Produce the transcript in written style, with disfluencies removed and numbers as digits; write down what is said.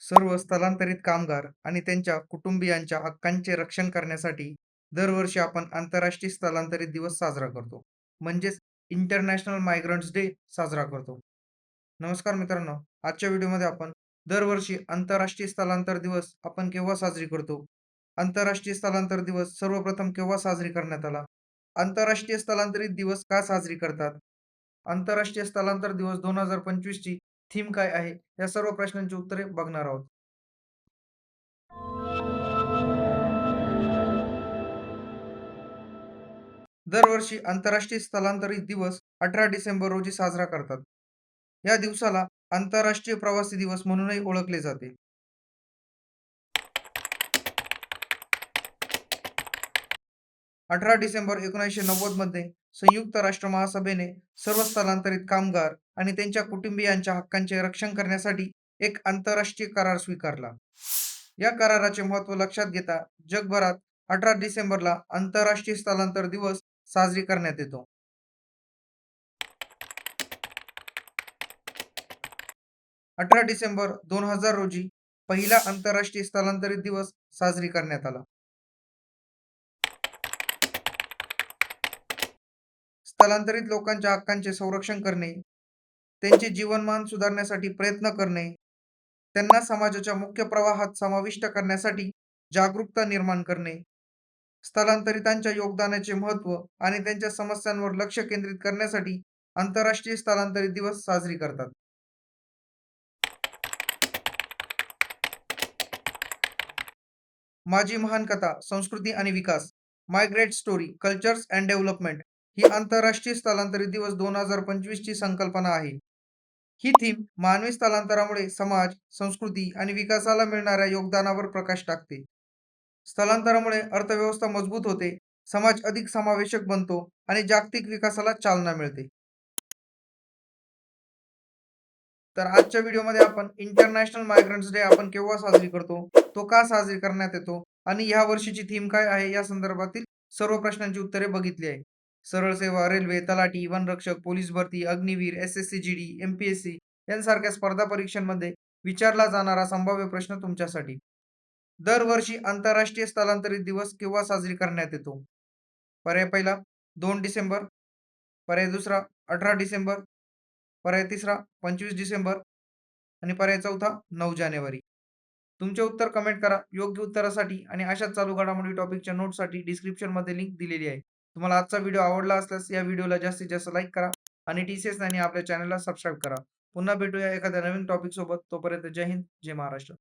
सर्व स्थलांतरित कामगार आणि त्यांच्या कुटुंबियांच्या हक्कांचे रक्षण करण्यासाठी दरवर्षी आपण आंतरराष्ट्रीय स्थलांतरित दिवस साजरा करतो. म्हणजेच इंटरनॅशनल मायग्रंट्स डे साजरा करतो. नमस्कार मित्रांनो, आजच्या व्हिडिओमध्ये आपण दरवर्षी आंतरराष्ट्रीय स्थलांतर दिवस आपण केव्हा साजरी करतो? आंतरराष्ट्रीय स्थलांतर दिवस सर्वप्रथम केव्हा साजरी करण्यात आला? आंतरराष्ट्रीय स्थलांतरित दिवस का साजरी करतात? आंतरराष्ट्रीय स्थलांतर दिवस 2025 ची थीम काय आहे? या सर्व प्रश्नांची उत्तरे बघणार आहोत. दरवर्षी आंतरराष्ट्रीय स्थलांतरित दिवस 18 डिसेंबर रोजी साजरा करतात. या दिवसाला आंतरराष्ट्रीय प्रवासी दिवस म्हणूनही ओळखले जाते. 18 डिसेंबर 1990 मध्ये संयुक्त राष्ट्र महासभेने सर्व स्थलांतरित कामगार आणि त्यांच्या कुटुंबियांच्या हक्कांचे रक्षण करण्यासाठी एक आंतरराष्ट्रीय करार स्वीकारला. या कराराचे महत्त्व लक्षात घेता जगभरात 18 डिसेंबरला आंतरराष्ट्रीय स्थलांतर दिवस साजरी करण्यात येतो. 18 डिसेंबर 2000 रोजी पहिला आंतरराष्ट्रीय स्थलांतरित दिवस साजरी करण्यात आला. स्थलांतरित लोकांच्या हक्कांचे संरक्षण करणे, त्यांचे जीवनमान सुधारण्यासाठी प्रयत्न करणे, त्यांना समाजाच्या मुख्य प्रवाहात समाविष्ट करण्यासाठी जागरूकता निर्माण करणे, स्थलांतरितांच्या योगदानाचे महत्त्व आणि त्यांच्या समस्यांवर लक्ष केंद्रित करण्यासाठी आंतरराष्ट्रीय स्थलांतरित दिवस साजरी करतात. माझी महान कथा, संस्कृती आणि विकास, my great story, cultures and development ही आंतरराष्ट्रीय स्थलांतरित दिवस 2025 ची संकल्पना आहे. ही थीम मानवी स्थलांतरामुळे समाज, संस्कृती आणि विकासाला मिळणाऱ्या योगदानावर प्रकाश टाकते. स्थलांतरामुळे अर्थव्यवस्था मजबूत होते, समाज अधिक समावेशक बनतो आणि जागतिक विकासाला चालना मिळते. तर आजच्या व्हिडिओमध्ये आपण इंटरनॅशनल मायग्रंट्स डे आपण केव्हा साजरी करतो, तो का साजरी करण्यात येतो आणि ह्या वर्षीची थीम काय आहे या संदर्भातील सर्व प्रश्नांची उत्तरे बघितली आहे. सरळ सेवा, रेल्वे, तलाठी, वनरक्षक, पोलीस भरती, अग्निवीर, SSC-GD, MPSC यांसारख्या स्पर्धा परीक्षांमध्ये विचारला जाणारा संभाव्य प्रश्न तुमच्यासाठी. दरवर्षी आंतरराष्ट्रीय स्थलांतरित दिवस केव्हा साजरी करण्यात येतो? पर्याय पहिला 2 डिसेंबर, पर्याय दुसरा 18 डिसेंबर, पर्याय तिसरा 25 डिसेंबर आणि पर्याय चौथा 9 जानेवारी. तुमचे उत्तर कमेंट करा. योग्य उत्तरासाठी आणि अशाच चालू घडामोडी टॉपिकच्या नोट्ससाठी डिस्क्रिप्शनमध्ये लिंक दिलेली आहे. तुम्हाला आजचा व्हिडिओ आवडला असल्यास या व्हिडिओला जास्तीत जास्त लाईक करा आणि TCS आणि आपल्या चॅनलला सबस्क्राईब करा. पुन्हा भेटूया एखाद्या नवीन टॉपिक सोबत. तोपर्यंत जय हिंद, जय महाराष्ट्र.